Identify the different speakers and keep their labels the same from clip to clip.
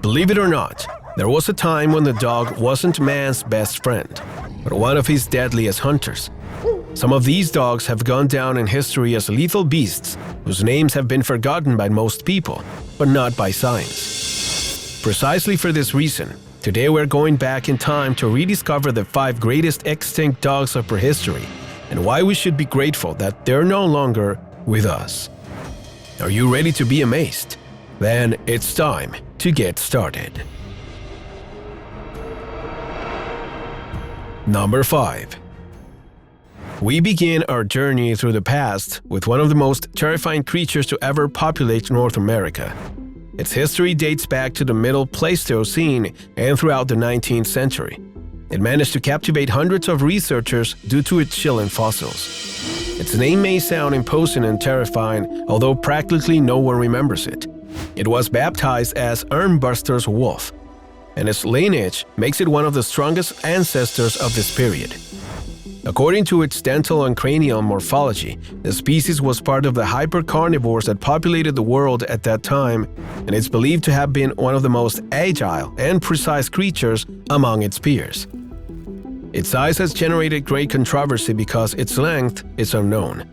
Speaker 1: Believe it or not, there was a time when the dog wasn't man's best friend, but one of his deadliest hunters. Some of these dogs have gone down in history as lethal beasts whose names have been forgotten by most people, but not by science. Precisely for this reason, today we're going back in time to rediscover the 5 greatest extinct dogs of prehistory and why we should be grateful that they're no longer with us. Are you ready to be amazed? Then it's time to get started. Number 5. We begin our journey through the past with one of the most terrifying creatures to ever populate North America. Its history dates back to the Middle Pleistocene and throughout the 19th century. It managed to captivate hundreds of researchers due to its chilling fossils. Its name may sound imposing and terrifying, although practically no one remembers it. It was baptized as Armbuster's wolf, and its lineage makes it one of the strongest ancestors of this period. According to its dental and cranial morphology, the species was part of the hypercarnivores that populated the world at that time, and it's believed to have been one of the most agile and precise creatures among its peers. Its size has generated great controversy because its length is unknown.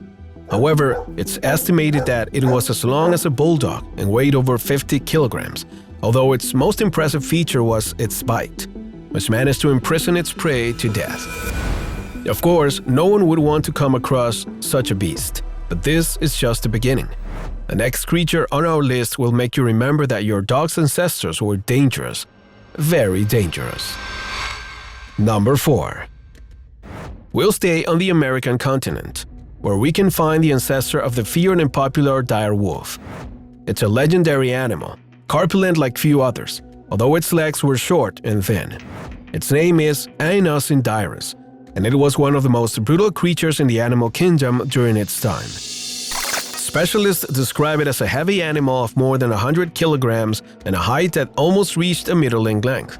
Speaker 1: However, it's estimated that it was as long as a bulldog and weighed over 50 kilograms, although its most impressive feature was its bite, which managed to imprison its prey to death. Of course, no one would want to come across such a beast, but this is just the beginning. The next creature on our list will make you remember that your dog's ancestors were dangerous, very dangerous. Number 4. We'll stay on the American continent, where we can find the ancestor of the feared and popular dire wolf. It's a legendary animal, corpulent like few others, although its legs were short and thin. Its name is Aeoneon, and it was one of the most brutal creatures in the animal kingdom during its time. Specialists describe it as a heavy animal of more than 100 kilograms and a height that almost reached a middling length.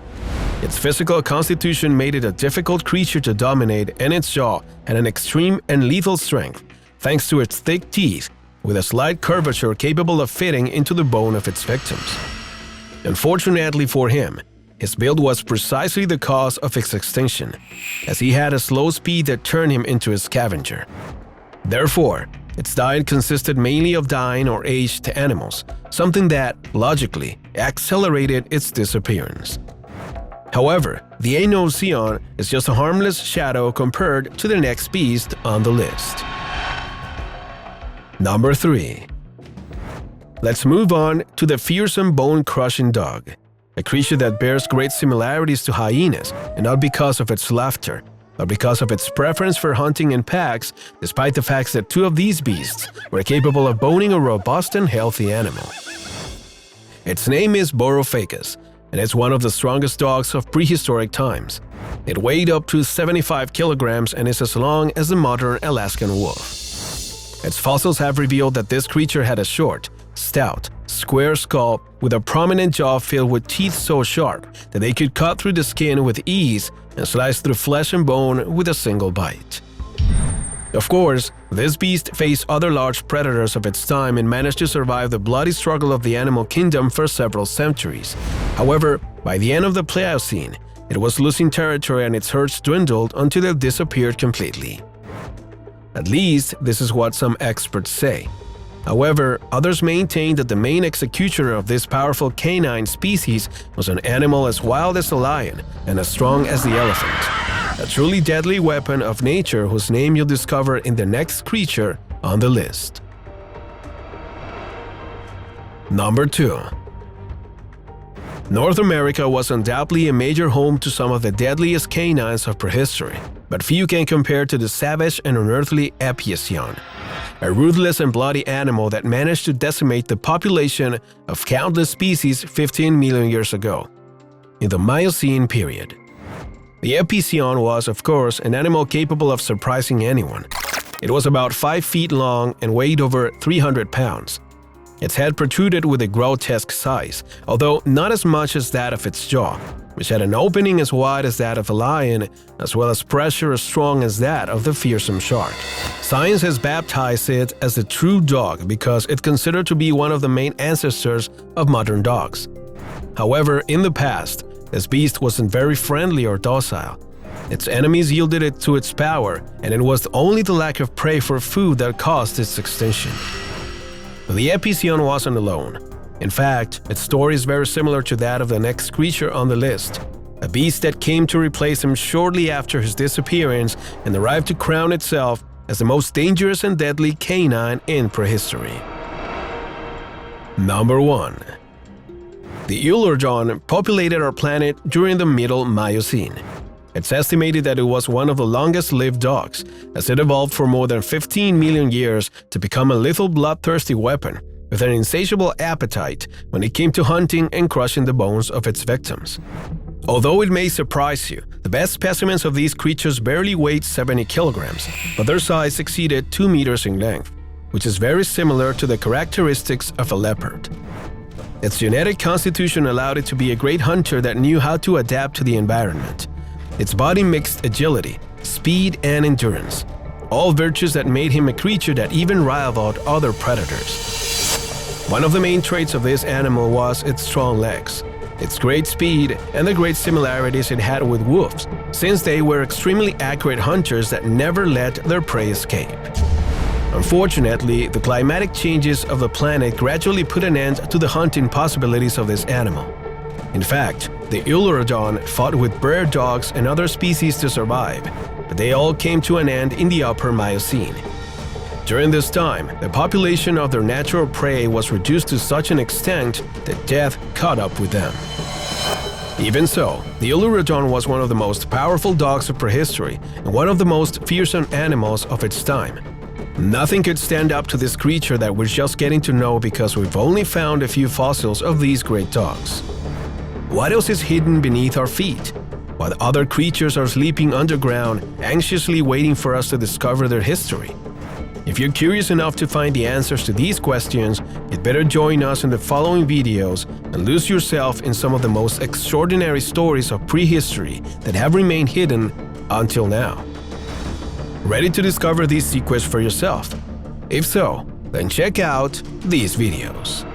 Speaker 1: Its physical constitution made it a difficult creature to dominate, and its jaw had an extreme and lethal strength, thanks to its thick teeth, with a slight curvature capable of fitting into the bone of its victims. Unfortunately for him, his build was precisely the cause of its extinction, as he had a slow speed that turned him into a scavenger. Therefore, its diet consisted mainly of dying or aged animals, something that, logically, accelerated its disappearance. However, the Aeoneon is just a harmless shadow compared to the next beast on the list. Number 3. Let's move on to the fearsome bone-crushing dog, a creature that bears great similarities to hyenas, and not because of its laughter, but because of its preference for hunting in packs, despite the fact that 2 of these beasts were capable of boning a robust and healthy animal. Its name is Borofakis, and it's one of the strongest dogs of prehistoric times. It weighed up to 75 kilograms and is as long as the modern Alaskan wolf. Its fossils have revealed that this creature had a short, stout, square skull with a prominent jaw filled with teeth so sharp that they could cut through the skin with ease and slice through flesh and bone with a single bite. Of course, this beast faced other large predators of its time and managed to survive the bloody struggle of the animal kingdom for several centuries. However, by the end of the Pliocene, it was losing territory and its herds dwindled until it disappeared completely. At least, this is what some experts say. However, others maintain that the main executioner of this powerful canine species was an animal as wild as a lion and as strong as the elephant. A truly deadly weapon of nature whose name you'll discover in the next creature on the list. Number 2. North America was undoubtedly a major home to some of the deadliest canines of prehistory, but few can compare to the savage and unearthly Epicion, a ruthless and bloody animal that managed to decimate the population of countless species 15 million years ago, in the Miocene period. The Epicion was, of course, an animal capable of surprising anyone. It was about 5 feet long and weighed over 300 pounds. Its head protruded with a grotesque size, although not as much as that of its jaw, which had an opening as wide as that of a lion, as well as pressure as strong as that of the fearsome shark. Science has baptized it as the true dog because it's considered to be one of the main ancestors of modern dogs. However, in the past, this beast wasn't very friendly or docile. Its enemies yielded it to its power, and it was only the lack of prey for food that caused its extinction. But the Epicion wasn't alone. In fact, its story is very similar to that of the next creature on the list, a beast that came to replace him shortly after his disappearance and arrived to crown itself as the most dangerous and deadly canine in prehistory. Number 1. The Eulerodon populated our planet during the Middle Miocene. It's estimated that it was one of the longest-lived dogs, as it evolved for more than 15 million years to become a lethal bloodthirsty weapon with an insatiable appetite when it came to hunting and crushing the bones of its victims. Although it may surprise you, the best specimens of these creatures barely weighed 70 kilograms, but their size exceeded 2 meters in length, which is very similar to the characteristics of a leopard. Its genetic constitution allowed it to be a great hunter that knew how to adapt to the environment. Its body mixed agility, speed, and endurance, all virtues that made him a creature that even rivaled other predators. One of the main traits of this animal was its strong legs, its great speed, and the great similarities it had with wolves, since they were extremely accurate hunters that never let their prey escape. Unfortunately, the climatic changes of the planet gradually put an end to the hunting possibilities of this animal. In fact, the Eulerodon fought with bear dogs and other species to survive, but they all came to an end in the Upper Miocene. During this time, the population of their natural prey was reduced to such an extent that death caught up with them. Even so, the Eulerodon was one of the most powerful dogs of prehistory and one of the most fearsome animals of its time. Nothing could stand up to this creature that we're just getting to know because we've only found a few fossils of these great dogs. What else is hidden beneath our feet? While other creatures are sleeping underground, anxiously waiting for us to discover their history. If you're curious enough to find the answers to these questions, you'd better join us in the following videos and lose yourself in some of the most extraordinary stories of prehistory that have remained hidden until now. Ready to discover these secrets for yourself? If so, then check out these videos.